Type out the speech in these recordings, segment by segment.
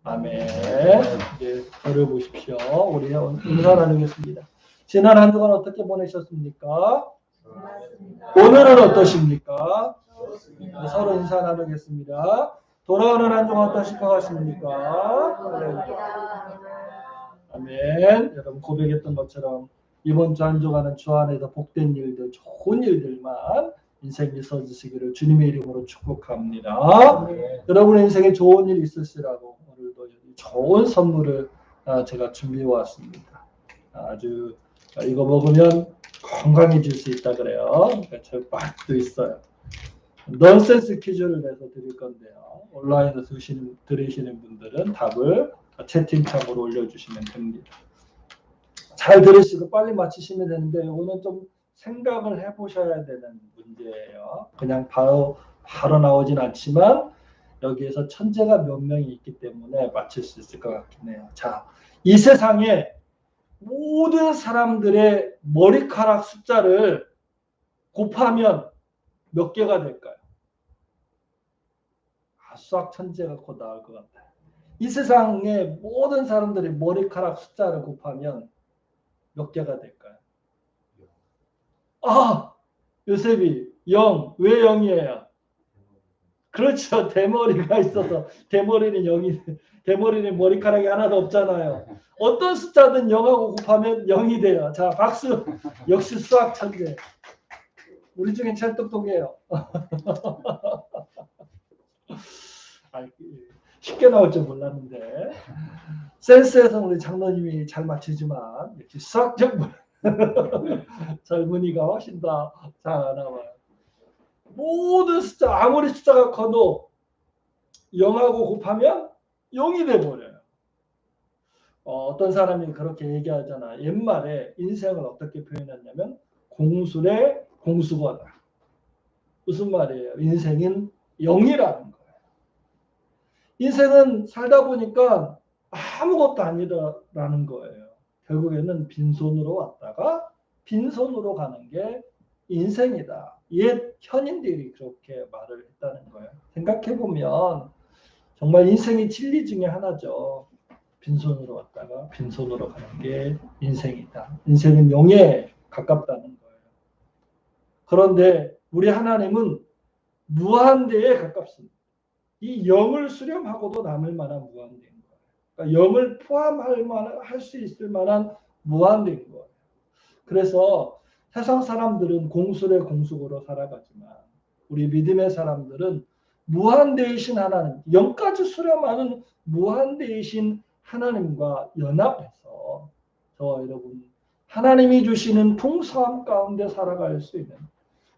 아멘. 이제 걸어보십시오. 우리 인사 나누겠습니다. 지난 한 주간 어떻게 보내셨습니까? 오늘은 어떠십니까? 서로 인사 나누겠습니다. 돌아오는 한 주간 어떠실 것 같습니까? 아멘. 여러분 고백했던 것처럼 이번 주 한 주간은 주 안에서 복된 일들, 좋은 일들만 인생에 있어지시기를 주님의 이름으로 축복합니다. 여러분의 인생에 좋은 일 있으시라고 오늘도 좋은 선물을 제가 준비해 왔습니다. 아주 이거 먹으면 건강해질 수 있다 그래요. 저 맛도 있어요. 넌센스 퀴즈를 내서 드릴 건데요. 온라인에서 들으시는 분들은 답을 채팅창으로 올려주시면 됩니다. 잘 들으시고 빨리 맞히시면 되는데 이거는 좀 생각을 해보셔야 되는 문제예요. 그냥 바로 나오진 않지만 여기에서 천재가 몇 명이 있기 때문에 맞힐 수 있을 것 같긴 해요. 자, 이 세상에 모든 사람들의 머리카락 숫자를 곱하면 몇 개가 될까요? 수학 천재가 곧 나올 것 같아요. 이 세상에 모든 사람들의 머리카락 숫자를 곱하면 몇 개가 될까요? 요셉이 0. 왜 0이에요? 그렇죠. 대머리가 있어서 대머리는 0이 대머리는 머리카락이 하나도 없잖아요. 어떤 숫자든 0하고 곱하면 0이 돼요. 자, 박수. 역시 수학 천재. 우리 중에 제일 똑똑해요. 쉽게 나올 줄 몰랐는데 센스에서 우리 장로님이 잘 맞추지만 역시 수학적 젊은이가 훨씬 더 잘 나와요. 모든 숫자 아무리 숫자가 커도 0하고 곱하면 0이 돼버려요. 어떤 사람이 그렇게 얘기하잖아. 옛말에 인생을 어떻게 표현했냐면 공술의 공수거다. 무슨 말이에요? 인생은 0이라는 거예요. 인생은 살다 보니까 아무것도 아니라는 거예요. 결국에는 빈손으로 왔다가 빈손으로 가는 게 인생이다. 옛 현인들이 그렇게 말을 했다는 거예요. 생각해보면 정말 인생의 진리 중에 하나죠. 빈손으로 왔다가 빈손으로 가는 게 인생이다. 인생은 영에 가깝다는 거예요. 그런데 우리 하나님은 무한대에 가깝습니다. 이 영을 수렴하고도 남을 만한 무한대인 거예요. 그러니까 영을 포함할 수 있을 만한 무한대인 거예요. 그래서 세상 사람들은 공술의 공수고로 살아가지만 우리 믿음의 사람들은 무한대이신 하나님, 영까지 수렴하는 무한대이신 하나님과 연합해서 저와 여러분 하나님이 주시는 풍성함 가운데 살아갈 수 있는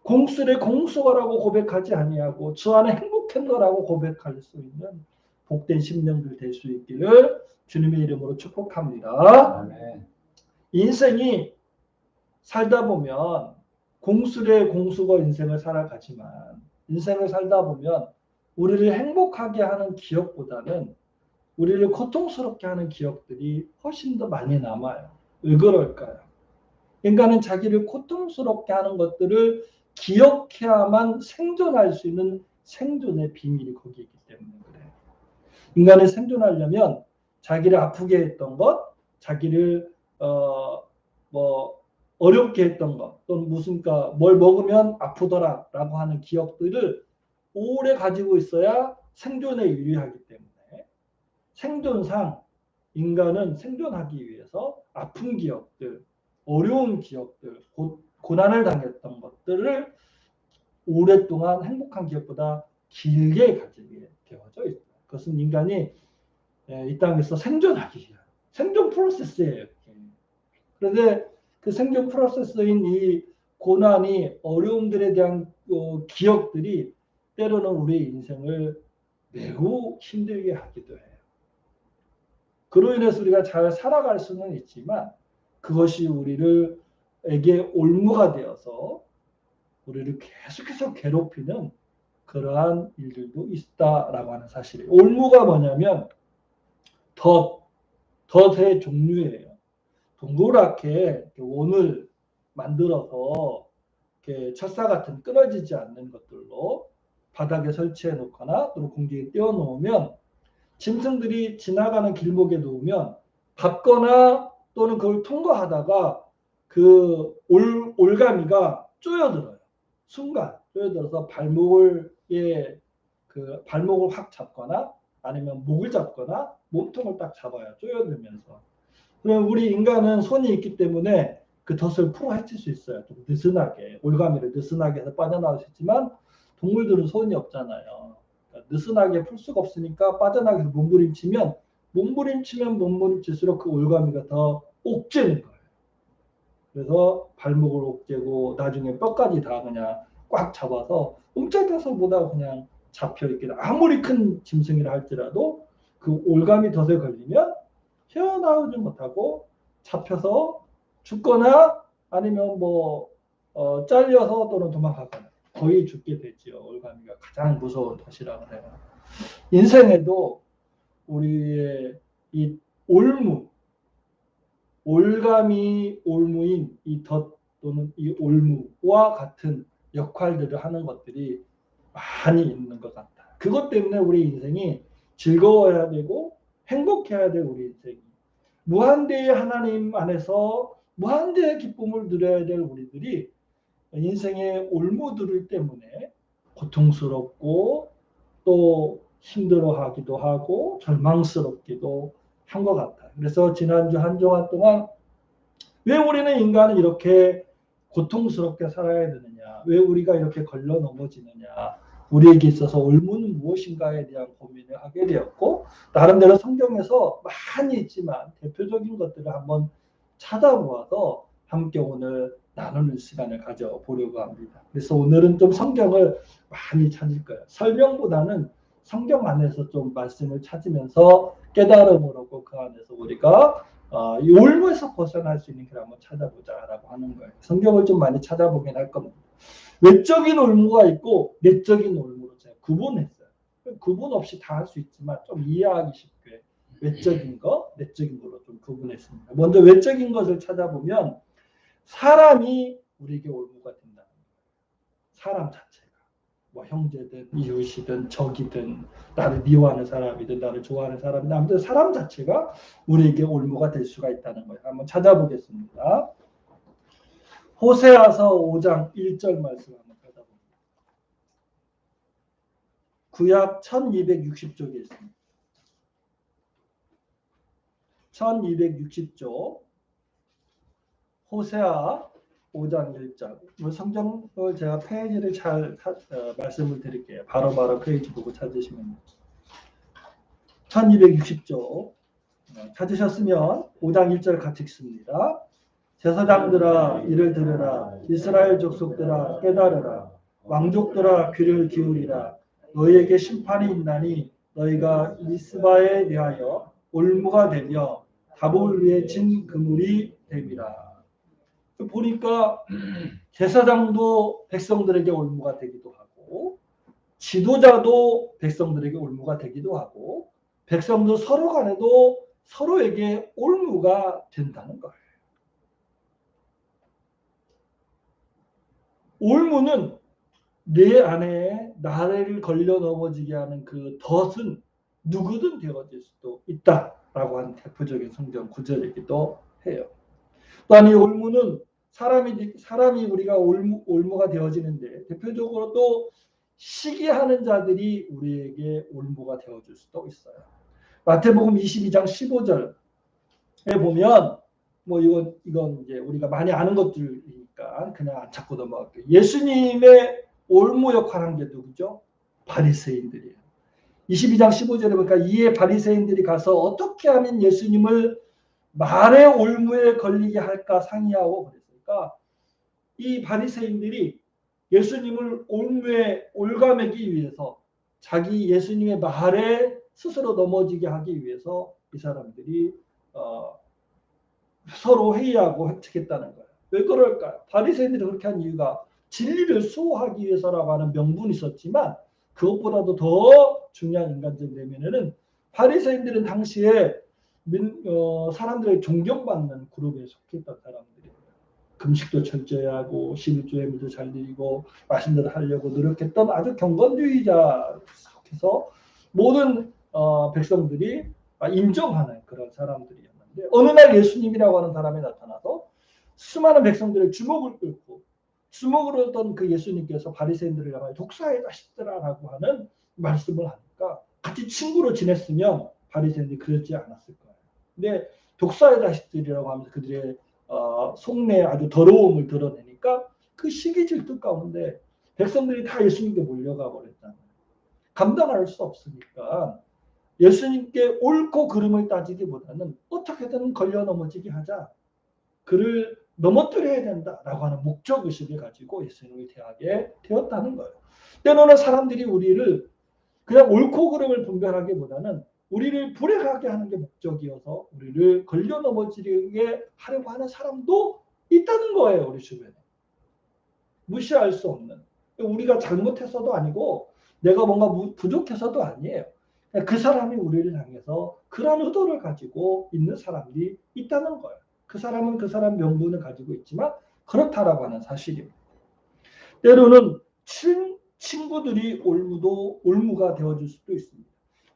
공술의 공수거라고 고백하지 아니하고 주 안에 행복했노라고 고백할 수 있는 복된 심령들 될 수 있기를 주님의 이름으로 축복합니다. 아멘. 인생이 살다 보면 공술의 공수거 인생을 살아가지만 인생을 살다 보면 우리를 행복하게 하는 기억보다는 우리를 고통스럽게 하는 기억들이 훨씬 더 많이 남아요. 왜 그럴까요? 인간은 자기를 고통스럽게 하는 것들을 기억해야만 생존할 수 있는 생존의 비밀이 거기 있기 때문에 그래요. 인간이 생존하려면 자기를 아프게 했던 것, 자기를 어렵게 했던 것, 또는 뭘 먹으면 아프더라라고 하는 기억들을 오래 가지고 있어야 생존에 유리하기 때문에 생존상 인간은 생존하기 위해서 아픈 기억들, 어려운 기억들, 고난을 당했던 것들을 오랫동안 행복한 기억보다 길게 가지게 되어져 있어요. 그것은 인간이 이 땅에서 생존하기 위한 생존 프로세스예요. 그런데 그 생존 프로세스인 이 고난이 어려움들에 대한 기억들이 때로는 우리의 인생을 매우 힘들게 하기도 해요. 그로 인해서 우리가 잘 살아갈 수는 있지만 그것이 우리에게 올무가 되어서 우리를 계속해서 괴롭히는 그러한 일들도 있다라고 하는 사실이에요. 올무가 뭐냐면 덫의 종류예요. 동그랗게 원을 만들어서 이렇게 철사 같은 끊어지지 않는 것들로 바닥에 설치해 놓거나 또는 공기에 띄워 놓으면 짐승들이 지나가는 길목에 놓으면 밟거나 또는 그걸 통과하다가 그 올가미가 쪼여들어요. 순간 쪼여들어서 발목을 확 잡거나 아니면 목을 잡거나 몸통을 딱 잡아요. 쪼여들면서. 그럼 우리 인간은 손이 있기 때문에 그 덫을 풀어 헤칠 수 있어요. 좀 느슨하게 올가미를 느슨하게 해서 빠져나올 수 있지만 동물들은 손이 없잖아요. 그러니까 느슨하게 풀 수가 없으니까 빠져나가서 몸부림치면 그 올가미가 더 옥죄는 거예요. 그래서 발목을 옥죄고 나중에 뼈까지 다 그냥 꽉 잡아서 옴짝해서 보다 그냥 잡혀 있게 돼. 아무리 큰 짐승이라 할지라도 그 올가미 덫에 걸리면 헤어나오지 못하고 잡혀서 죽거나 아니면 잘려서 또는 도망가거나 거의 죽게 되지요. 올가미가 가장 무서운 덫이라고 해요. 인생에도 우리의 이 올가미 올무인 이 덫 또는 이 올무와 같은 역할들을 하는 것들이 많이 있는 것 같다. 그것 때문에 우리 인생이 즐거워야 되고 행복해야 될 우리 인생이 무한대의 하나님 안에서 무한대의 기쁨을 누려야 될 우리들이 인생의 올무들 때문에 고통스럽고 또 힘들어하기도 하고 절망스럽기도 한 것 같아요. 그래서 지난주 한 주간 동안 왜 우리는 인간은 이렇게 고통스럽게 살아야 되느냐, 왜 우리가 이렇게 걸려 넘어지느냐, 우리에게 있어서 올무는 무엇인가에 대한 고민을 하게 되었고 나름대로 성경에서 많이 있지만 대표적인 것들을 한번 찾아보아서 함께 오늘 나누는 시간을 가져보려고 합니다. 그래서 오늘은 좀 성경을 많이 찾을 거예요. 설명보다는 성경 안에서 좀 말씀을 찾으면서 깨달음을 얻고 그 안에서 우리가 이 올무에서 벗어날 수 있는 길을 한번 찾아보자라고 하는 거예요. 성경을 좀 많이 찾아보긴 할 겁니다. 외적인 올무가 있고 내적인 올무로 제가 구분했어요. 구분 없이 다 할 수 있지만 좀 이해하기 쉽게 외적인 거, 내적인 걸로 좀 구분했습니다. 먼저 외적인 것을 찾아보면 사람이 우리에게 올무가 된다는 거예요. 사람 자체가 뭐 형제든 이웃이든 적이든 나를 미워하는 사람이든 나를 좋아하는 사람이든 아무튼 사람 자체가 우리에게 올무가 될 수가 있다는 거예요. 한번 찾아보겠습니다. 호세아서 5장 1절 말씀 한번 찾아봅니다. 구약 1260쪽에 있습니다. 1260쪽 호세아 5장 1절. 성경을 제가 페이지를 잘 말씀을 드릴게요. 바로 페이지 보고 찾으시면 돼요. 1260쪽 찾으셨으면 5장 1절 같이 읽습니다. 제사장들아 이를 들으라. 이스라엘 족속들아 깨달으라. 왕족들아 귀를 기울이라. 너희에게 심판이 있나니 너희가 미스바에 대하여 올무가 되며 다볼 위에 진 그물이 됨이라. 보니까 제사장도 백성들에게 올무가 되기도 하고 지도자도 백성들에게 올무가 되기도 하고 백성도 서로 간에도 서로에게 올무가 된다는 거예요. 올무는 내 안에 나를 걸려 넘어지게 하는 그 덫은 누구든 되어질 수도 있다라고 하는 대표적인 성경 구절이기도 해요. 또한 이 올무는 사람이 우리가 올무가 되어지는데 대표적으로 또 시기하는 자들이 우리에게 올무가 되어줄 수도 있어요. 마태복음 22장 15절에 보면 이건 이제 우리가 많이 아는 것들이니까 그냥 안 찾고 넘어갈게요. 예수님의 올무 역할한 게 누구죠? 바리새인들이에요. 22장 15절에 보니까 이에 바리새인들이 가서 어떻게 하면 예수님을 말의 올무에 걸리게 할까 상의하고 그랬으니까 이 바리새인들이 예수님을 올무에 올가매기 위해서 자기 예수님의 말에 스스로 넘어지게 하기 위해서 이 사람들이 서로 회의하고 획책했다는 거예요. 왜 그럴까요? 바리새인들이 그렇게 한 이유가 진리를 수호하기 위해서라고 하는 명분이 있었지만 그것보다도 더 중요한 인간적 내면에는 바리새인들은 당시에 사람들의 존경받는 그룹에 속했던 사람들이에요. 금식도 철저히 하고 11조의 잘 드리고 맛있는 대로 하려고 노력했던 아주 경건주의자 속해서 모든 백성들이 인정하는 그런 사람들이었는데 어느 날 예수님이라고 하는 사람이 나타나서 수많은 백성들의 주목을 끌고 주목을 얻던 그 예수님께서 바리새인들을 향하여 독사의 자식들아라고 하는 말씀을 하니까 같이 친구로 지냈으면 바리새인들이 그러지 않았을 거예요. 근데 독사의 자식들이라고 하면서 그들의 속내에 아주 더러움을 드러내니까 그 시기 질투 가운데 백성들이 다 예수님께 몰려가 버렸잖아요. 감당할 수 없으니까 예수님께 옳고 그름을 따지기보다는 어떻게든 걸려 넘어지게 하자. 그를 넘어뜨려야 된다라고 하는 목적의식을 가지고 예수님을 대하게 되었다는 거예요. 때로는 사람들이 우리를 그냥 옳고 그름을 분별하기보다는 우리를 불행하게 하는 게 목적이어서 우리를 걸려 넘어지게 하려고 하는 사람도 있다는 거예요. 우리 주변에. 무시할 수 없는. 우리가 잘못해서도 아니고 내가 뭔가 부족해서도 아니에요. 그 사람이 우리를 향해서 그런 의도를 가지고 있는 사람들이 있다는 거예요. 그 사람은 그 사람 명분을 가지고 있지만 그렇다라고 하는 사실입니다. 때로는 친구들이 올무가 되어줄 수도 있습니다.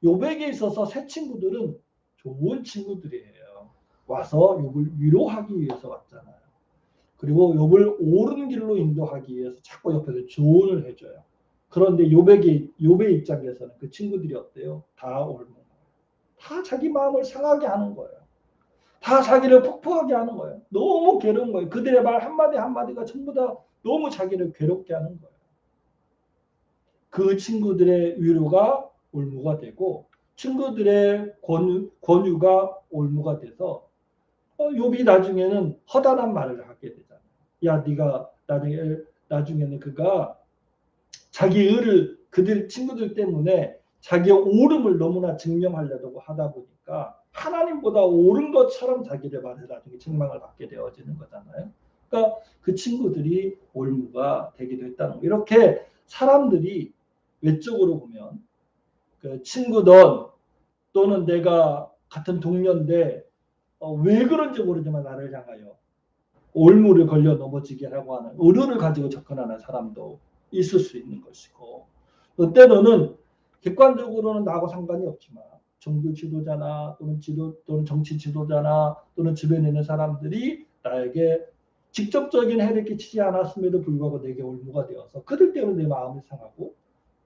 욥에게 있어서 새 친구들은 좋은 친구들이에요. 와서 욥을 위로하기 위해서 왔잖아요. 그리고 욥을 옳은 길로 인도하기 위해서 자꾸 옆에서 조언을 해줘요. 그런데 욥의 입장에서는 그 친구들이 어때요? 다 올무. 다 자기 마음을 상하게 하는 거예요. 다 자기를 폭포하게 하는 거예요. 너무 괴로운 거예요. 그들의 말 한마디 한마디가 전부 다 너무 자기를 괴롭게 하는 거예요. 그 친구들의 위로가 올무가 되고 친구들의 권유가 올무가 돼서 욥이 나중에는 허다한 말을 하게 되잖아요. 야, 네가 나중에는 그가 자기 의를 그들 친구들 때문에 자기의 옳음을 너무나 증명하려고 하다 보니까 하나님보다 옳은 것처럼 자기를 말해 나중에 책망을 받게 되어지는 거잖아요. 그러니까 그 친구들이 올무가 되기도 했다는 거. 이렇게 사람들이 외적으로 보면 그 친구든 또는 내가 같은 동료인데 왜 그런지 모르지만 나를 향하여 올무를 걸려 넘어지게 하고 하는 의도를 가지고 접근하는 사람도 있을 수 있는 것이고 때로는 객관적으로는 나하고 상관이 없지만 종교 지도자나 또는 정치 지도자나 또는 주변에 있는 사람들이 나에게 직접적인 해를 끼치지 않았음에도 불구하고 내게 올무가 되어서 그들 때문에 내 마음이 상하고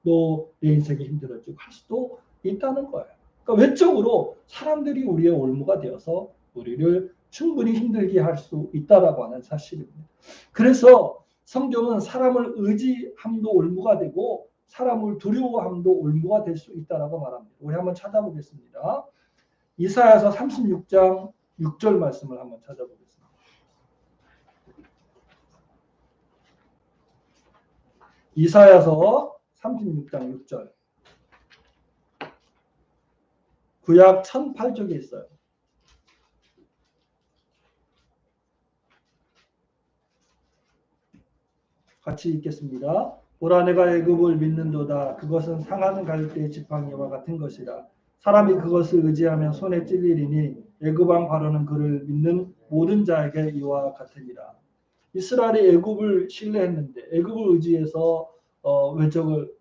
또 내 인생이 힘들어지고 할 수도 있다는 거예요. 그러니까 외적으로 사람들이 우리의 올무가 되어서 우리를 충분히 힘들게 할 수 있다라고 하는 사실입니다. 그래서 성경은 사람을 의지함도 올무가 되고 사람을 두려워함도 올무가 될 수 있다라고 말합니다. 우리 한번 찾아보겠습니다. 이사야서 36장 6절 말씀을 한번 찾아보겠습니다. 이사야서 36장 6절. 구약 1008쪽에 있어요. 같이 읽겠습니다. 보라 내가 애굽을 믿는도다. 그것은 상하는 갈대의 지팡이와 같은 것이라. 사람이 그것을 의지하면 손에 찔리리니 애굽 왕 바로는 그를 믿는 모든 자에게 이와 같으니라. 이스라엘이 애굽을 신뢰했는데 애굽을 의지해서 외적을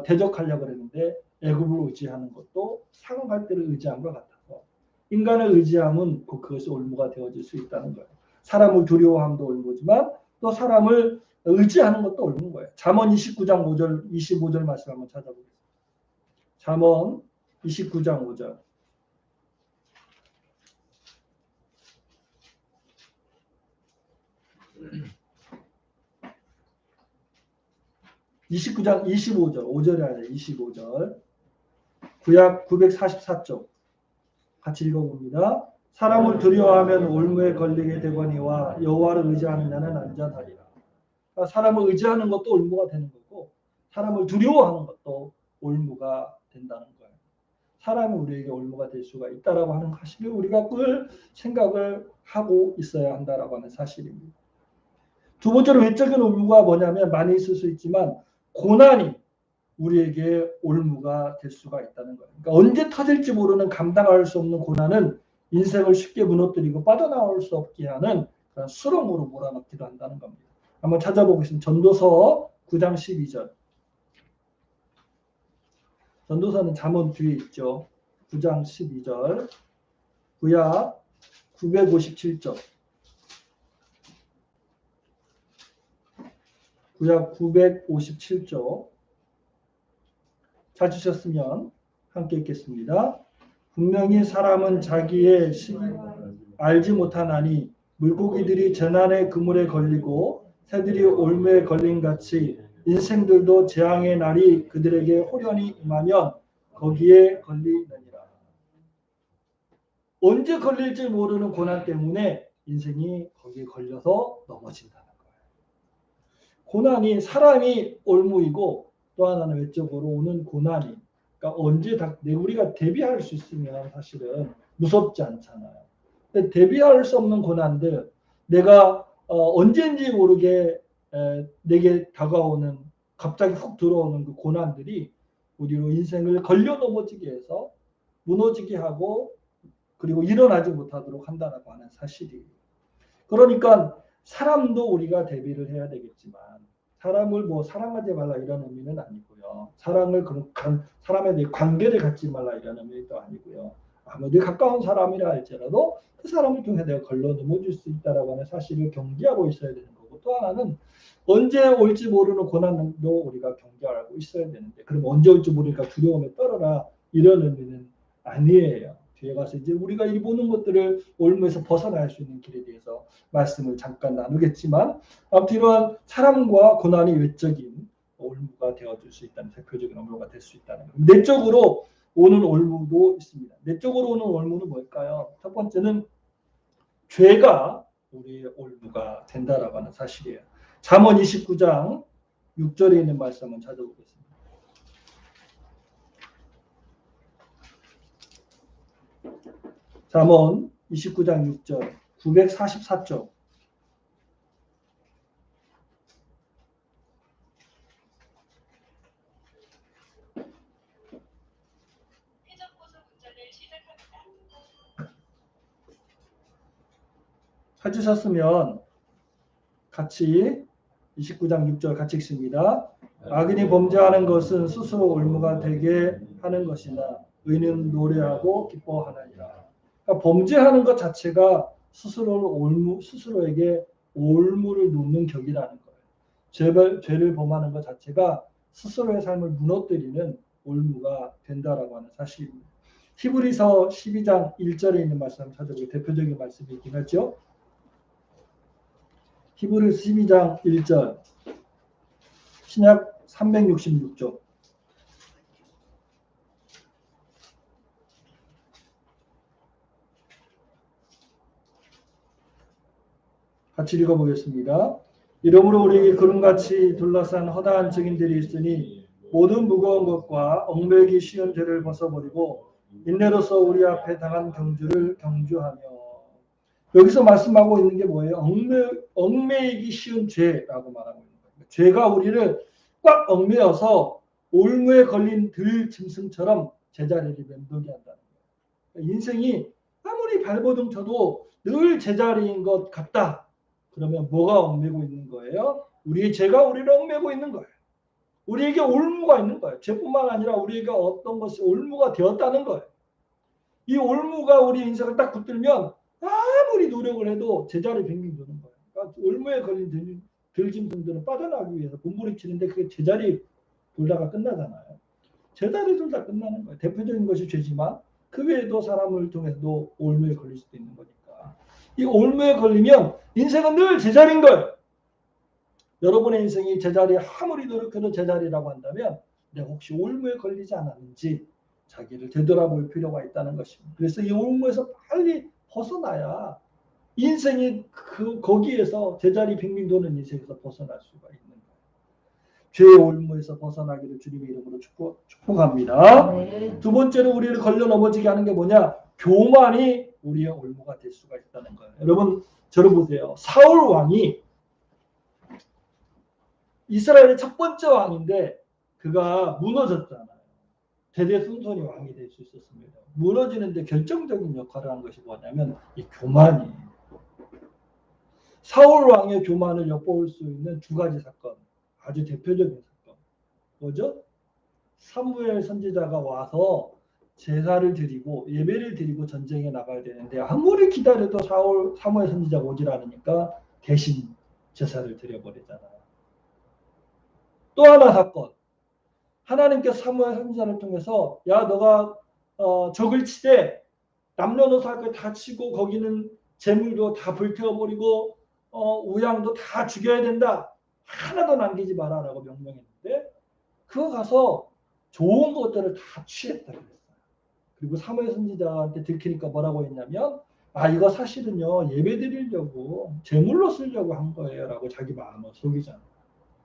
대적하려고 했는데 애굽을 의지하는 것도 상한 갈대를 의지한 것 같아서 인간을 의지함은 그것이 올무가 되어질 수 있다는 거예요. 사람을 두려워함도 올무지만 또 사람을 의지하는 것도 옳은 거예요. 잠언 29장 5절, 25절 말씀 한번 찾아보겠습니다. 잠언 29장 5절. 29장 25절, 5절이 아니라 25절. 구약 944쪽. 같이 읽어봅니다. 사람을 두려워하면 올무에 걸리게 되거니와 여호와를 의지하는 자는 안전하리라. 사람을 의지하는 것도 올무가 되는 거고 사람을 두려워하는 것도 올무가 된다는 거예요. 사람이 우리에게 올무가 될 수가 있다라고 하는 사실을 우리가 늘 생각을 하고 있어야 한다라고 하는 사실입니다. 두 번째로 외적인 올무가 뭐냐면 많이 있을 수 있지만 고난이 우리에게 올무가 될 수가 있다는 거예요. 그러니까 언제 터질지 모르는 감당할 수 없는 고난은 인생을 쉽게 무너뜨리고 빠져나올 수 없게 하는 그런 수렁으로 몰아넣기도 한다는 겁니다. 한번 찾아보겠습니다. 전도서 9장 12절. 전도서는 잠언 뒤에 있죠. 9장 12절. 구약 957쪽. 구약 957쪽. 찾으셨으면 함께 읽겠습니다. 분명히 사람은 자기의 알지 못하나니 물고기들이 재난의 그물에 걸리고 새들이 올무에 걸린 같이 인생들도 재앙의 날이 그들에게 호련히 임하면 거기에 걸리느니라. 언제 걸릴지 모르는 고난 때문에 인생이 거기에 걸려서 넘어진다는 거예요. 고난이 사람이 올무이고 또 하나는 외적으로 오는 고난이, 그러니까 언제 우리가 대비할 수 있으면 사실은 무섭지 않잖아요. 근데 대비할 수 없는 고난들, 내가 언제인지 모르게 내게 다가오는, 갑자기 훅 들어오는 그 고난들이 우리로 인생을 걸려 넘어지게 해서 무너지게 하고 그리고 일어나지 못하도록 한다라고 하는 사실이에요. 그러니까 사람도 우리가 대비를 해야 되겠지만 사람을 뭐 사랑하지 말라 이런 의미는 아니고요. 사람에 대해 관계를 갖지 말라 이런 의미도 아니고요. 아무리 가까운 사람이라 할지라도 그 사람을 통해 내가 걸러 넘어질 수 있다라고 하는 사실을 경계하고 있어야 되는 거고, 또 하나는 언제 올지 모르는 고난도 우리가 경계하고 있어야 되는데, 그럼 언제 올지 모르니까 두려움에 떨어라 이런 의미는 아니에요. 뒤에 가서 이제 우리가 이 보는 것들을 올무에서 벗어날 수 있는 길에 대해서 말씀을 잠깐 나누겠지만, 아무튼 이러한 사람과 고난이 외적인 올무가 되어줄 수 있다는, 대표적인 올무가 될 수 있다는 것. 내적으로 오는 올무도 있습니다. 내적으로 오는 올무는 뭘까요? 첫 번째는 죄가 우리의 올무가 된다라고 하는 사실이에요. 잠언 29장 6절에 있는 말씀 한번 찾아보겠습니다. 잠언 29장 6절 944쪽. 찾으셨으면 같이 29장 6절 같이 읽습니다. 악인이 범죄하는 것은 스스로 올무가 되게 하는 것이나 의인은 노래하고 기뻐하느니라. 그러니까 범죄하는 것 자체가 스스로에게 올무를 놓는 격이라는 거예요. 죄를 범하는 것 자체가 스스로의 삶을 무너뜨리는 올무가 된다라고 하는 사실입니다. 히브리서 12장 1절에 있는 말씀 찾아보고 대표적인 말씀이긴 하죠. 히브리서 12장 1절 신약 366쪽. 같이 읽어보겠습니다. 이러므로 우리에게 구름같이 둘러싼 허다한 증인들이 있으니 모든 무거운 것과 얽매이기 쉬운 죄를 벗어버리고 인내로서 우리 앞에 당한 경주를 경주하며. 여기서 말씀하고 있는 게 뭐예요? 얽매이기 쉬운 죄라고 말하고 있는 거예요. 죄가 우리를 꽉 얽매여서 올무에 걸린 들 짐승처럼 제자리를 맴돌게 한다는 거예요. 인생이 아무리 발버둥 쳐도 늘 제자리인 것 같다. 그러면 뭐가 얽매고 있는 거예요? 우리의 죄가 우리를 얽매고 있는 거예요. 우리에게 올무가 있는 거예요. 죄뿐만 아니라 우리에게 어떤 것이 올무가 되었다는 거예요. 이 올무가 우리 인생을 딱 붙들면 아무리 노력을 해도 제자리 빙빙 도는 거예요. 그러니까 올무에 걸린 들짐승들은 빠져나가기 위해서 몸부림치는데 그게 제자리 돌다가 끝나잖아요. 제자리 돌다 끝나는 거예요. 대표적인 것이 죄지만 그 외에도 사람을 통해서도 올무에 걸릴 수도 있는 거니까. 이 올무에 걸리면 인생은 늘 제자리인 거예요. 여러분의 인생이 제자리에 아무리 노력해도 제자리라고 한다면 내가 혹시 올무에 걸리지 않았는지 자기를 되돌아볼 필요가 있다는 것입니다. 그래서 이 올무에서 빨리 벗어나야 인생이 거기에서 제자리 빙빙 도는 인생에서 벗어날 수가 있는 거예요. 죄의 올무에서 벗어나기를 주님의 이름으로 축복합니다. 네. 두 번째로 우리를 걸려 넘어지게 하는 게 뭐냐? 교만이 우리의 올무가 될 수가 있다는 거예요. 여러분 저를 보세요. 사울 왕이 이스라엘의 첫 번째 왕인데 그가 무너졌잖아요. 대대손손이 왕이 될 수 있었습니다. 무너지는데 결정적인 역할을 한 것이 뭐냐면 이 교만이에요. 사울 왕의 교만을 엿볼 수 있는 두 가지 사건, 아주 대표적인 사건. 뭐죠? 사무엘 선지자가 와서 제사를 드리고 예배를 드리고 전쟁에 나가야 되는데 아무리 기다려도 사무엘 선지자가 오질 않으니까 대신 제사를 드려버리잖아요. 또 하나 사건. 하나님께서 사무엘 선지자를 통해서 야 너가 적을 치되 남녀노소 할 걸 다 치고 거기는 재물도 다 불태워버리고 우양도 다 죽여야 된다. 하나도 남기지 마라라고 명령했는데 그거 가서 좋은 것들을 다 취했다 그랬어요. 그리고 사무엘 선지자한테 들키니까 뭐라고 했냐면 이거 사실은요 예배 드리려고 제물로 쓰려고 한 거예요라고 자기 마음을 속이잖아요.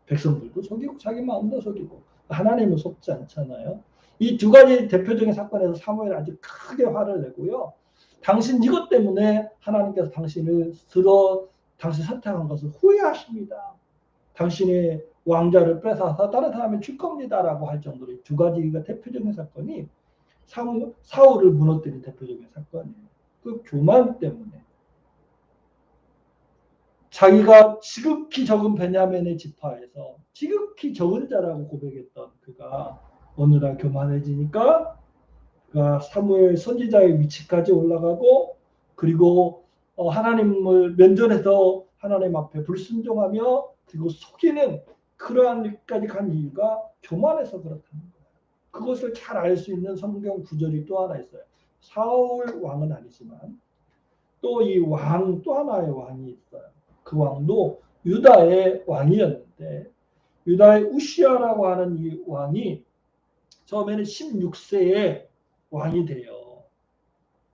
백성들도 속이고 자기 마음도 속이고 하나님은 속지 않잖아요. 이 두 가지 대표적인 사건에서 사무엘이 아주 크게 화를 내고요. 당신 이것 때문에 하나님께서 당신 선택한 것을 후회하십니다. 당신의 왕자를 뺏어서 다른 사람이 줄 겁니다라고 할 정도로 이 두 가지가 대표적인 사건이 사울을 무너뜨린 대표적인 사건이에요. 그 교만 때문에 자기가 지극히 적은 베냐민의 지파에서 지극히 적은 자라고 고백했던 그가 어느 날 교만해지니까 그가 사무엘 선지자의 위치까지 올라가고 그리고 하나님을 면전에서 하나님 앞에 불순종하며 그리고 속이는 그러한 일까지 간 이유가 교만해서 그렇다는 거예요. 그것을 잘 알 수 있는 성경 구절이 또 하나 있어요. 사울 왕은 아니지만 또 이 왕 또 하나의 왕이 있어요. 그 왕도 유다의 왕이었는데 유다의 우시아라고 하는 이 왕이 처음에는 16세에 왕이 돼요.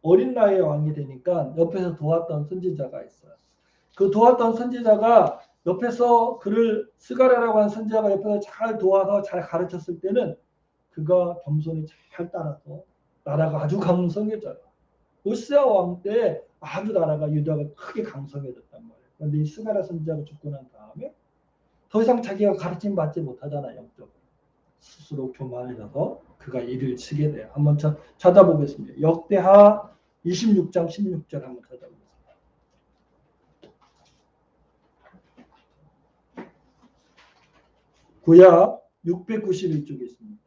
어린 나이에 왕이 되니까 옆에서 도왔던 선지자가 있어요. 그 도왔던 선지자가 옆에서 그를 스가랴라고 하는 선지자가 옆에서 잘 도와서 잘 가르쳤을 때는 그가 겸손히 잘 따라서 나라가 아주 강성해져요. 우시아 왕 때 아주 나라가 유다가 크게 강성해졌단 말이에요. 그런데 이 스가랴 선지자가 죽고 난 다음에 더 이상 자기가 가르침 받지 못하잖아요. 영적으로. 스스로 교만해져서 그가 일을 치게 돼요. 한번 찾아보겠습니다. 역대하 26장 16절 한번 찾아보겠습니다. 구약 691쪽에 있습니다.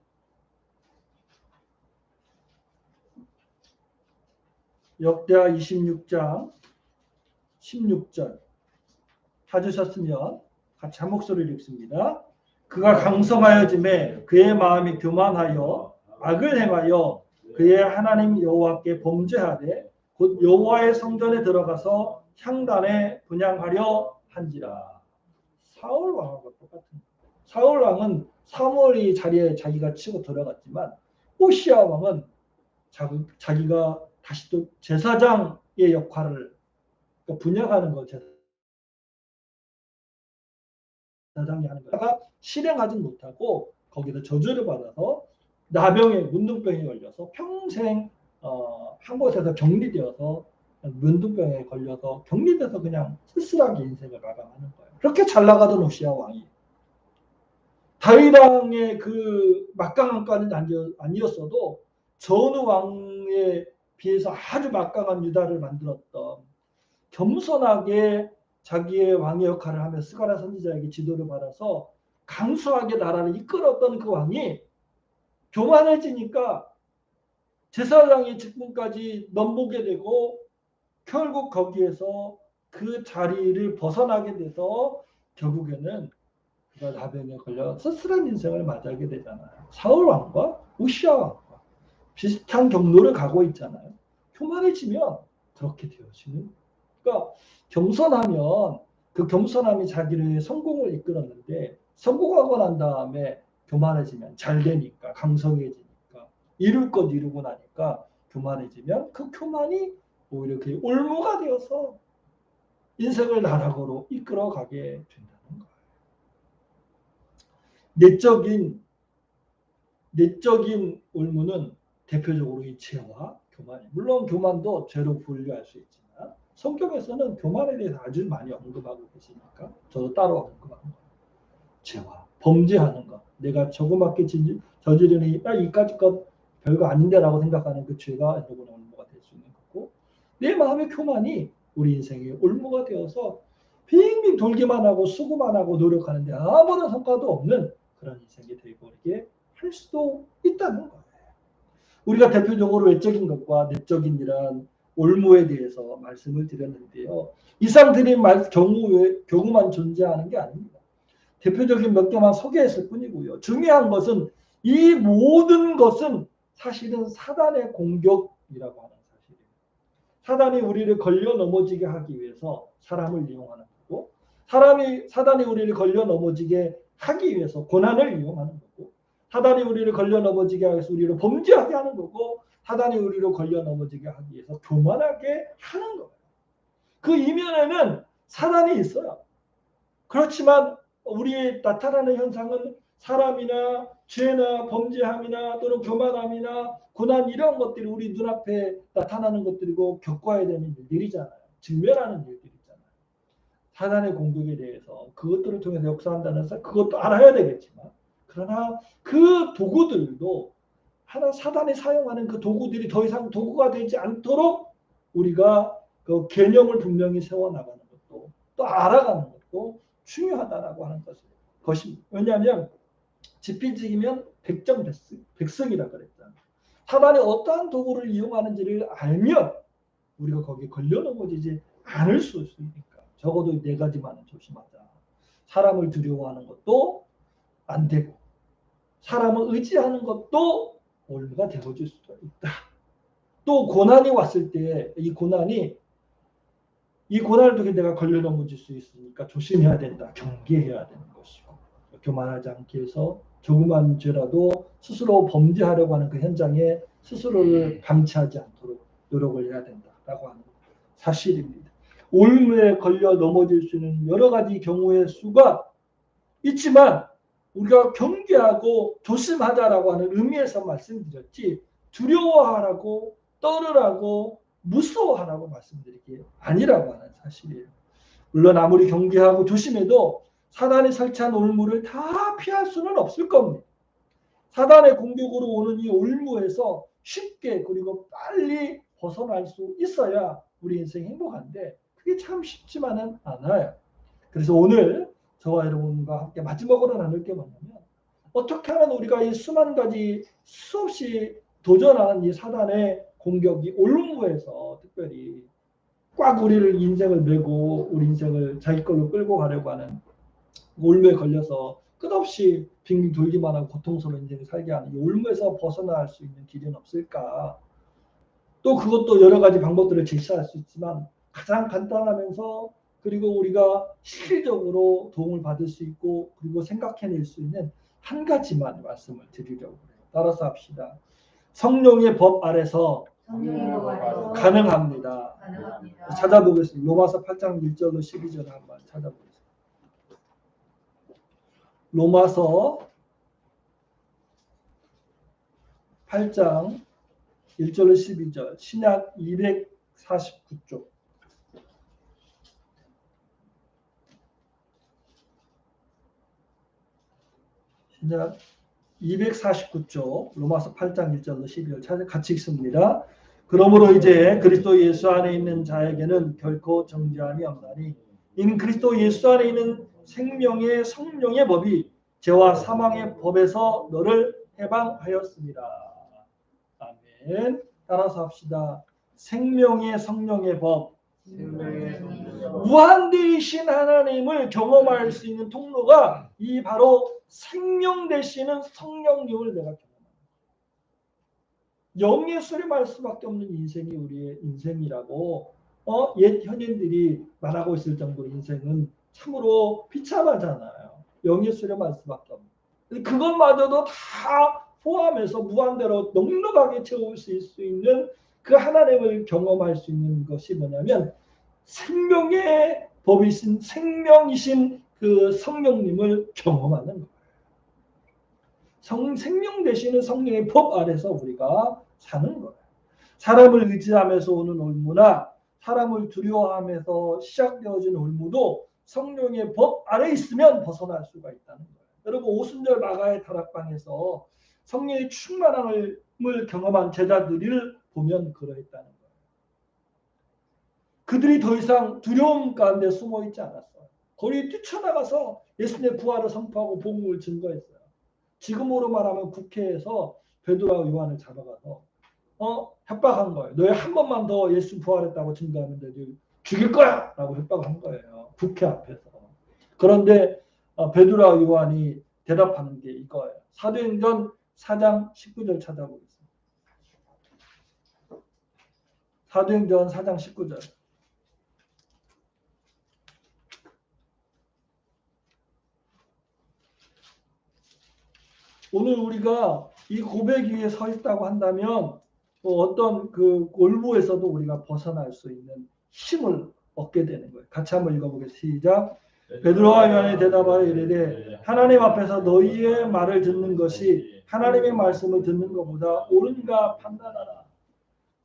역대하 26장 16절 찾으셨으면 같이 한 목소리를 읽습니다. 그가 강성하여짐에 그의 마음이 교만하여 악을 행하여 그의 하나님 여호와께 범죄하되 곧 여호와의 성전에 들어가서 향단에 분향하려 한지라. 사울 왕하고 똑같은 거예요. 사울 왕은 사무엘이 자리에 자기가 치고 들어갔지만 호시아 왕은 자기가 다시 또 제사장의 역할을 그러니까 분양하는 거 제사장이 하는 거다가 실행하지 못하고 거기서 저주를 받아서 나병에 문둥병에 걸려서 평생 한 곳에서 격리되어서 문둥병에 걸려서 격리돼서 그냥 쓸쓸하게 인생을 마감하는 거예요. 그렇게 잘 나가던 우시아 왕이 다윗 왕의 그 막강한까지는 아니었어도 전후 왕에 비해서 아주 막강한 유다를 만들었던 겸손하게 자기의 왕의 역할을 하며 스가랴 선지자에게 지도를 받아서 강수하게 나라를 이끌었던 그 왕이 교만해지니까 제사장의 직분까지 넘보게 되고 결국 거기에서 그 자리를 벗어나게 돼서 결국에는 그가 나병에 걸려 쓸쓸한 인생을 맞이하게 되잖아요. 사울 왕과 우시아 왕과 비슷한 경로를 가고 있잖아요. 교만해지면 그렇게 되어지는. 그러니까 겸손하면 그 겸손함이 자기를 성공을 이끌었는데 성공하고 난 다음에 교만해지면 잘 되니까 강성해지니까 이룰 것 이루고 나니까 교만해지면 그 교만이 오히려 그게 올무가 되어서 인생을 나락으로 이끌어가게 된다는 거예요. 내적인 올무는 대표적으로 이 죄와 교만이에요. 물론 교만도 죄로 분류할 수 있지만 성경에서는 교만에 대해서 아주 많이 언급하고 계시니까 저도 따로 언급하는 거예요. 죄와 범죄하는 것. 내가 조그맣게 저지르니 이까짓 것 별거 아닌데라고 생각하는 그 죄가 여러분의 올무가 될 수 있는 거고 내 마음의 교만이 우리 인생의 올무가 되어서 빙빙 돌기만 하고 수고만 하고 노력하는데 아무런 성과도 없는 그런 인생이 되어버리게 할 수도 있다는 거예요. 우리가 대표적으로 외적인 것과 내적인 이러한 올무에 대해서 말씀을 드렸는데요. 이상 드린 경우만 존재하는 게 아닙니다. 대표적인 몇 개만 소개했을 뿐이고요. 중요한 것은 이 모든 것은 사실은 사단의 공격이라고 하는 사실이에요. 사단이 우리를 걸려 넘어지게 하기 위해서 사람을 이용하는 거고, 사단이 우리를 걸려 넘어지게 하기 위해서 고난을 이용하는 거고, 사단이 우리를 걸려 넘어지게 하기 위해서 우리를 범죄하게 하는 거고, 사단이 우리를 걸려 넘어지게 하기 위해서 교만하게 하는 거예요. 그 이면에는 사단이 있어요. 그렇지만 우리의 나타나는 현상은 사람이나 죄나 범죄함이나 또는 교만함이나 고난 이런 것들이 우리 눈앞에 나타나는 것들이고 겪어야 되는 일들이잖아요. 직면하는 일들이잖아요. 사단의 공격에 대해서 그것들을 통해서 역사한다는 그것도 알아야 되겠지만, 그러나 그 도구들도 하나 사단이 사용하는 그 도구들이 더 이상 도구가 되지 않도록 우리가 그 개념을 분명히 세워나가는 것도 또 알아가는 것도 중요하다라고 하는 것입니다. 왜냐하면 지필지기면 백정백승이라 그랬잖아요. 사단이 어떠한 도구를 이용하는지를 알면 우리가 거기에 걸려 넘어지지 않을 수 있으니까 적어도 네 가지만은 조심하자. 사람을 두려워하는 것도 안 되고 사람을 의지하는 것도 올무가 되어줄 수도 있다. 또 고난이 왔을 때 이 고난을 통해 내가 걸려 넘어질 수 있으니까 조심해야 된다. 경계해야 되는 것이고 교만하지 않게 해서 조그만 죄라도 스스로 범죄하려고 하는 그 현장에 스스로를 방치하지 않도록 노력을 해야 된다라고 하는 사실입니다. 올무에 걸려 넘어질 수 있는 여러 가지 경우의 수가 있지만 우리가 경계하고 조심하자라고 하는 의미에서 말씀드렸지 두려워하라고 떨으라고 무서워하라고 말씀드리기 아니라고 하는 사실이에요. 물론 아무리 경계하고 조심해도 사단이 설치한 올무를 다 피할 수는 없을 겁니다. 사단의 공격으로 오는 이 올무에서 쉽게 그리고 빨리 벗어날 수 있어야 우리 인생이 행복한데 그게 참 쉽지만은 않아요. 그래서 오늘 저와 여러분과 함께 마지막으로 나눌 게 뭐냐면 어떻게 하면 우리가 이 수만 가지 수없이 도전하는 이 사단의 공격이 올무에서 특별히 꽉 우리를 인생을 메고 우리 인생을 자기 걸로 끌고 가려고 하는 올무에 걸려서 끝없이 빙빙 돌기만 하고 고통스러운 인생을 살게 하는 이 올무에서 벗어날 수 있는 길은 없을까? 또 그것도 여러 가지 방법들을 제시할 수 있지만 가장 간단하면서 그리고 우리가 실질적으로 도움을 받을 수 있고 그리고 생각해낼 수 있는 한 가지만 말씀을 드리려고 해요. 따라서 합시다. 성령의 법 아래서 가능합니다. 찾아보겠습니다. 로마서 8장 1절로 12절 한번 찾아보겠습니다. 로마서 8장 1절로 12절 신약 249쪽 신약 249쪽 로마서 8장 1절로 12절 같이 읽습니다. 그러므로 이제 그리스도 예수 안에 있는 자에게는 결코 정죄함이 없나니 이는 그리스도 예수 안에 있는 생명의 성령의 법이 죄와 사망의 법에서 너를 해방하였습니다. 아멘. 따라서 합시다. 생명의 성령의 법. 무한대이신 하나님을 경험할 수 있는 통로가 이 바로 생명 되시는 성령님을 내가 경험합니다. 영의 수렴할 수밖에 없는 인생이 우리의 인생이라고 옛 현인들이 말하고 있을 정도로 인생은 참으로 비참하잖아요. 영의 수렴할 수밖에 없는. 그것마저도 다 포함해서 무한대로 넉넉하게 채울 수 있는 그 하나님을 경험할 수 있는 것이 뭐냐면 생명의 법이신 생명이신 그 성령님을 경험하는 거예요. 생명 되시는 성령의 법 아래서 우리가 사는 거예요. 사람을 의지하면서 오는 올무나 사람을 두려워하면서 시작되어진 올무도 성령의 법 아래 있으면 벗어날 수가 있다는 거예요. 여러분 오순절 마가의 다락방에서 성령의 충만함을 경험한 제자들을 보면 그러했다는 거예요. 그들이 더 이상 두려움 가운데 숨어있지 않았어요. 거리 뛰쳐나가서 예수님의 부활을 선포하고 복음을 증거했어요. 지금으로 말하면 국회에서 베드로와 요한을 잡아가서 협박한 거예요. 너희 한 번만 더 예수 부활했다고 증거하면 너희 죽일 거야! 라고 협박한 거예요. 국회 앞에서. 그런데 베드로와 요한이 대답하는 게 이거예요. 사도행전 4장 19절 찾아보겠습니다. 사도행전 4장 19절. 오늘 우리가 이 고백 위에 서 있다고 한다면 어떤 그 골무에서도 우리가 벗어날 수 있는 힘을 얻게 되는 거예요. 같이 한번 읽어보겠습니다. 시작. 베드로와 요한이 대답하여 이르되 하나님 앞에서 너희의 말을 듣는 것이 하나님의 말씀을 듣는 것보다 옳은가 판단하라.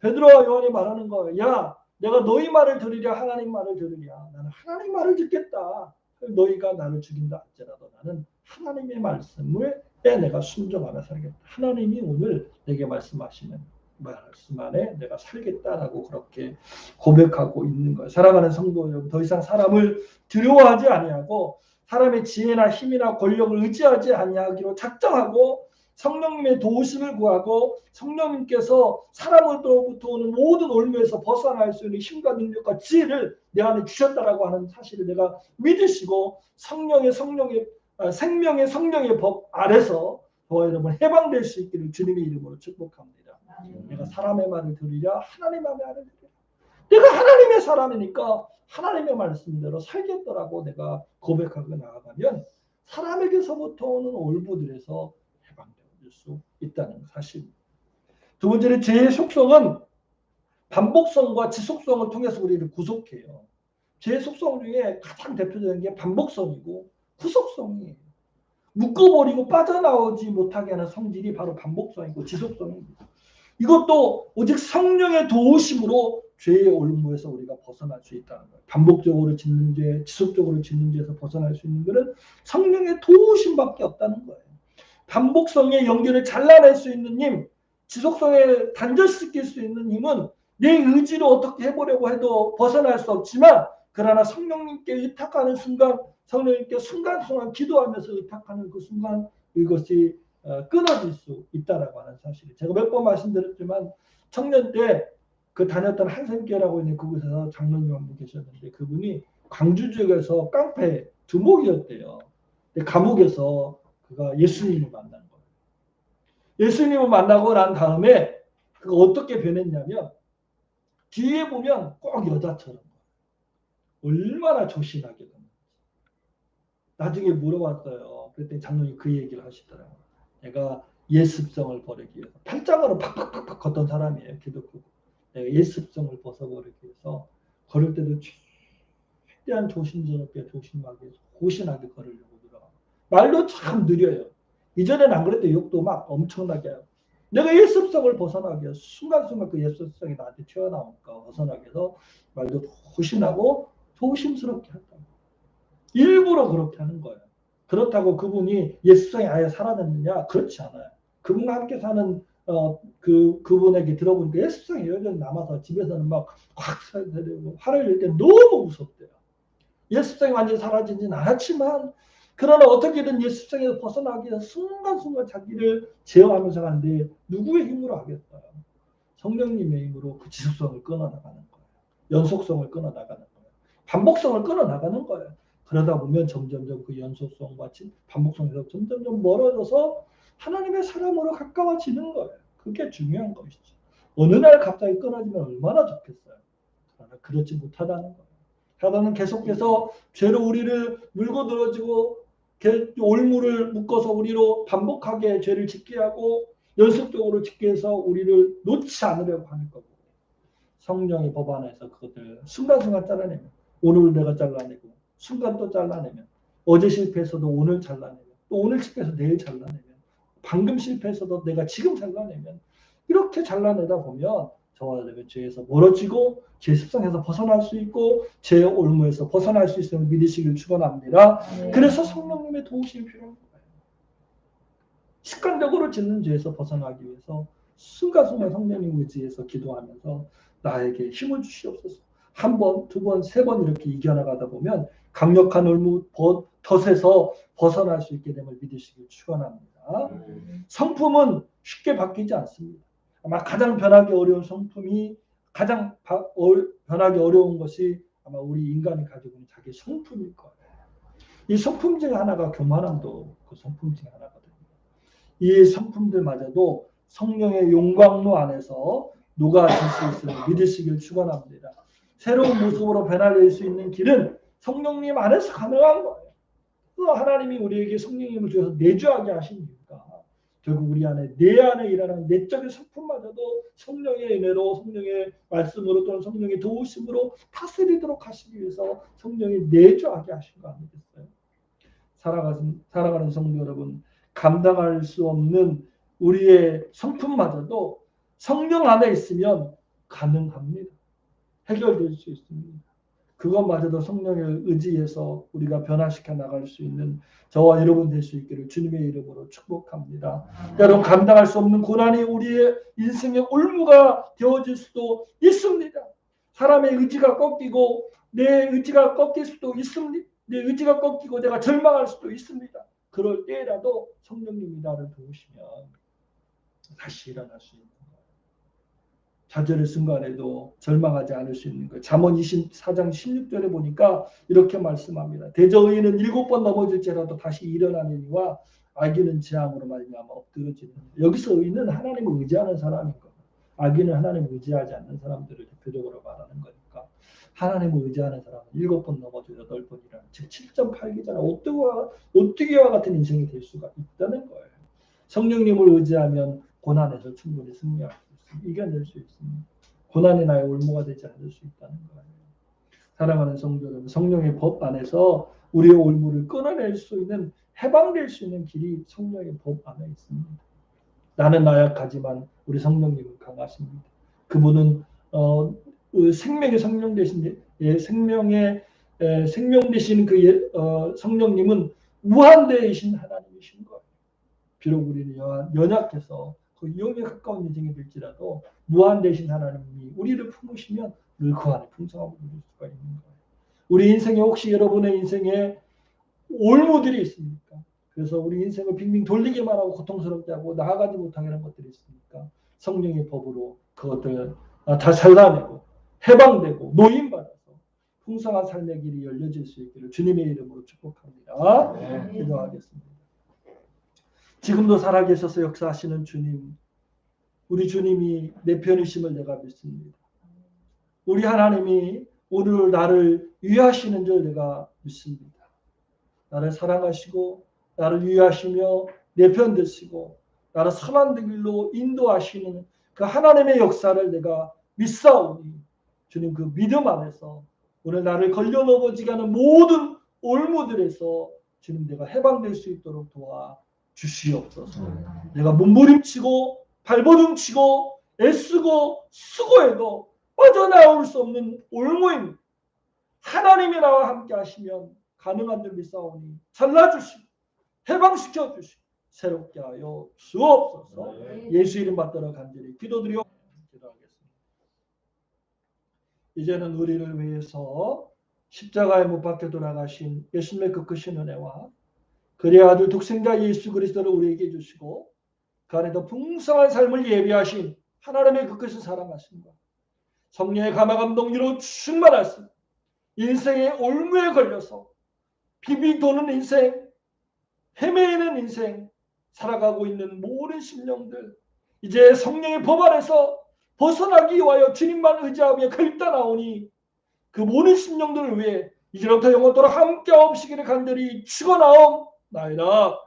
베드로와 요한이 말하는 거예요. 야, 내가 너희 말을 들으랴 하나님 말을 들으랴. 나는 하나님 말을 듣겠다. 너희가 나를 죽인다 할지라도 나는 하나님의 말씀을 내가 순종하며 살겠다. 하나님이 오늘 내게 말씀하시는 말씀 안에 내가 살겠다라고 그렇게 고백하고 있는 거예요. 사랑하는 성도 여러분, 더 이상 사람을 두려워하지 아니하고 사람의 지혜나 힘이나 권력을 의지하지 아니하기로 작정하고 성령님의 도우심을 구하고 성령님께서 사람으로부터 오는 모든 올무에서 벗어날 수 있는 힘과 능력과 지혜를 내 안에 주셨다라고 하는 사실을 내가 믿으시고 생명의 성령의 법 아래서 저와 여러분 해방될 수 있기를 주님의 이름으로 축복합니다. 내가 사람의 말을 들으랴 하나님의 말을 들으랴. 내가 하나님의 사람이니까 하나님의 말씀대로 살겠더라고 내가 고백하고 나아가면 사람에게서부터 오는 올무들에서 해방될 수 있다는 사실입니다. 두 번째는 죄의 속성은 반복성과 지속성을 통해서 우리를 구속해요. 죄의 속성 중에 가장 대표적인 게 반복성이고 구속성이에요. 묶어버리고 빠져나오지 못하게 하는 성질이 바로 반복성이고 지속성입니다. 이것도 오직 성령의 도우심으로 죄의 올무에서 우리가 벗어날 수 있다는 거예요. 반복적으로 짓는 죄, 지속적으로 짓는 죄에서 벗어날 수 있는 것은 성령의 도우심밖에 없다는 거예요. 반복성의 연결을 잘라낼 수 있는 힘, 지속성에 단절시킬 수 있는 힘은 내 의지로 어떻게 해보려고 해도 벗어날 수 없지만 그러나 성령님께 의탁하는 순간 성령님께 순간순간 기도하면서 의탁하는 그 순간 이것이 끊어질 수 있다라고 하는 사실이 제가 몇 번 말씀드렸지만 청년 때 그 다녔던 한샘교회라고 있는 그곳에서 장로님 한 분 계셨는데 그분이 광주 지역에서 깡패 두목이었대요. 감옥에서 그가 예수님을 만난 거예요. 예수님을 만나고 난 다음에 그가 어떻게 변했냐면 뒤에 보면 꼭 여자처럼 얼마나 조신하게 됐는지. 나중에 물어봤어요. 그랬더니 장로님 그 얘기를 하시더라고요. 내가 옛습성을 버리기 위해서 팔짱으로 팍팍팍팍 걷던 사람이에요. 기독교. 내가 옛습성을 벗어버리기 위해서 걸을 때도 최대한 조심스럽게 조심하게 고신하게 걸으려고 들어가. 말도 참 느려요. 이전에는 안 그랬대. 욕도 막 엄청나게 하고. 내가 옛습성을 벗어나기 위해서 순간순간 그 옛습성이 나한테 튀어나오니까 벗어나기 위해서 말도 고신하고 조심스럽게 한다. 일부러 그렇게 하는 거예요. 그렇다고 그분이 예수성이 아예 사라졌느냐? 그렇지 않아요. 그분과 함께 사는 그분에게 들어보니까 예수성이 여전히 남아서 집에서는 막 확 살려고 화를 낼 때 너무 무섭대요. 예수성이 완전히 사라지진 않았지만 그러나 어떻게든 예수성에서 벗어나기 위해서 순간순간 자기를 제어하면서 가는데 누구의 힘으로 하겠어요? 성령님의 힘으로 그 지속성을 끊어나가는 거예요. 연속성을 끊어나가는 거예요. 반복성을 끊어나가는 거예요. 그러다 보면 점점점 그 연속성과 반복성에서 점점점 멀어져서 하나님의 사람으로 가까워지는 거예요. 그게 중요한 것이죠. 어느 날 갑자기 끊어지면 얼마나 좋겠어요. 그러나 그렇지 못하다는 거예요. 사단은 계속해서 죄로 우리를 물고 늘어지고 올무를 묶어서 우리로 반복하게 죄를 짓게 하고 연속적으로 짓게 해서 우리를 놓지 않으려고 하는 거고 성령의 법 안에서 그것들 순간순간 잘라내면 오늘 내가 잘라내고 순간 또 잘라내면 어제 실패해서도 오늘 잘라내면 또 오늘 실패해서 내일 잘라내면 방금 실패해서도 내가 지금 잘라내면 이렇게 잘라내다 보면 저와 여러분 죄에서 멀어지고 죄 습성에서 벗어날 수 있고 죄의 올무에서 벗어날 수 있음을 믿으시길 축원합니다. 그래서 성령님의 도우심이 필요한 거예요. 습관적으로 짓는 죄에서 벗어나기 위해서 순간순간 성령님 의지에서 기도하면서 나에게 힘을 주시옵소서. 한 번, 두 번, 세 번 이렇게 이겨나가다 보면 강력한 덫에서 벗어날 수 있게 됨을 믿으시길 축원합니다. 성품은 쉽게 바뀌지 않습니다. 아마 가장 변하기 어려운 성품이 가장 변하기 어려운 것이 아마 우리 인간이 가지고 있는 자기 성품일 거예요. 이 성품 중 하나가 교만함도 그 성품 중 하나거든요. 이 성품들마저도 성령의 용광로 안에서 녹아질 수 있음을 믿으시길 축원합니다. 새로운 모습으로 변화될 수 있는 길은 성령님 안에서 가능한 거예요. 하나님이 우리에게 성령님을 주셔서 내주하게 하신 이유가 결국 우리 안에 내 안에 일어나는 내적인 성품마저도 성령의 은혜로 성령의 말씀으로 또는 성령의 도우심으로 다스리도록 하시기 위해서 성령이 내주하게 하신 거 아니겠어요? 살아가는 성도 여러분, 감당할 수 없는 우리의 성품마저도 성령 안에 있으면 가능합니다. 해결될 수 있습니다. 그것마저도 성령을 의지해서 우리가 변화시켜 나갈 수 있는 저와 여러분 될 수 있기를 주님의 이름으로 축복합니다. 여러분, 감당할 수 없는 고난이 우리의 인생의 올무가 되어질 수도 있습니다. 사람의 의지가 꺾이고 내 의지가 꺾일 수도 있습니다. 내 의지가 꺾이고 내가 절망할 수도 있습니다. 그럴 때라도 성령님이 나를 도우시면 다시 일어날 수 있는 거예요. 좌절의 순간에도 절망하지 않을 수 있는 거예요. 잠언 24장 16절에 보니까 이렇게 말씀합니다. 대저의인은 7번 넘어질지라도 다시 일어나느니와 악인은 재앙으로 말미암아 엎드러지는. 여기서 의인은 하나님을 의지하는 사람인 거예요. 악인은 하나님을 의지하지 않는 사람들을 대표적으로 말하는 거니까 하나님을 의지하는 사람은 7번 넘어져 8번이라는 즉 7.8기잖아. 오뚜기와 같은 인생이 될 수가 있다는 거예요. 성령님을 의지하면 고난에서 충분히 승리할 수 있습니다. 이겨낼 수 있습니다. 고난이 나의 올무가 되지 않을 수 있다는 거예요. 사랑하는 성도 여러분, 성령의 법 안에서 우리의 올무를 끊어낼 수 있는, 해방될 수 있는 길이 성령의 법 안에 있습니다. 나는 나약하지만 우리 성령님은 강하십니다. 그분은 생명의 성령 대신 생명 되신 그 성령님은 무한대이신 하나님이신 거예요. 비록 우리는 연약해서 그 위험에 가까운 인생이 될지라도 무한대신 하나님이 우리를 품으시면 늘 그 안에 풍성함을 누릴 수가 있는 거예요. 우리 인생에 혹시 여러분의 인생에 올무들이 있습니까? 그래서 우리 인생을 빙빙 돌리기만 하고 고통스럽게 하고 나아가지 못하게 하는 것들이 있으니까 성령의 법으로 그것들을 다 잘라내고 해방되고 노임받아서 풍성한 삶의 길이 열려질 수 있기를 주님의 이름으로 축복합니다. 기도하겠습니다. 지금도 살아계셔서 역사하시는 주님, 우리 주님이 내 편이심을 내가 믿습니다. 우리 하나님이 오늘 나를 위하시는 줄 내가 믿습니다. 나를 사랑하시고 나를 위하시며 내 편 되시고 나를 선한 길로 인도하시는 그 하나님의 역사를 내가 믿사오니 주님 그 믿음 안에서 오늘 나를 걸려 넘어지게 하는 모든 올무들에서 주님 내가 해방될 수 있도록 도와 주시옵소서. 내가 몸부림치고 발버둥치고 애쓰고 수고해도 빠져나올 수 없는 올무입니다. 하나님이 나와 함께 하시면 가능한 줄 믿사오니 잘라주시고 해방시켜 주시고 새롭게 하여 주옵소서. 예수 이름 받들어 간절히 기도하겠습니다. 이제는 우리를 위해서 십자가에 못 박혀 돌아가신 예수님의 그 크신 은혜와 그의 아들 독생자 예수 그리스도를 우리에게 주시고 그 안에 더 풍성한 삶을 예비하신 하나님의 그 크신 사랑하심과 성령의 감화감동으로 충만하신 인생의 올무에 걸려서 비비 도는 인생, 헤매이는 인생 살아가고 있는 모든 심령들 이제 성령의 법 안에서 벗어나기 위하여 주님만 의지하며 결단하오니 그 모든 심령들을 위해 이제부터 영원토록 함께 없으기를 간절히 축원하옵나이다.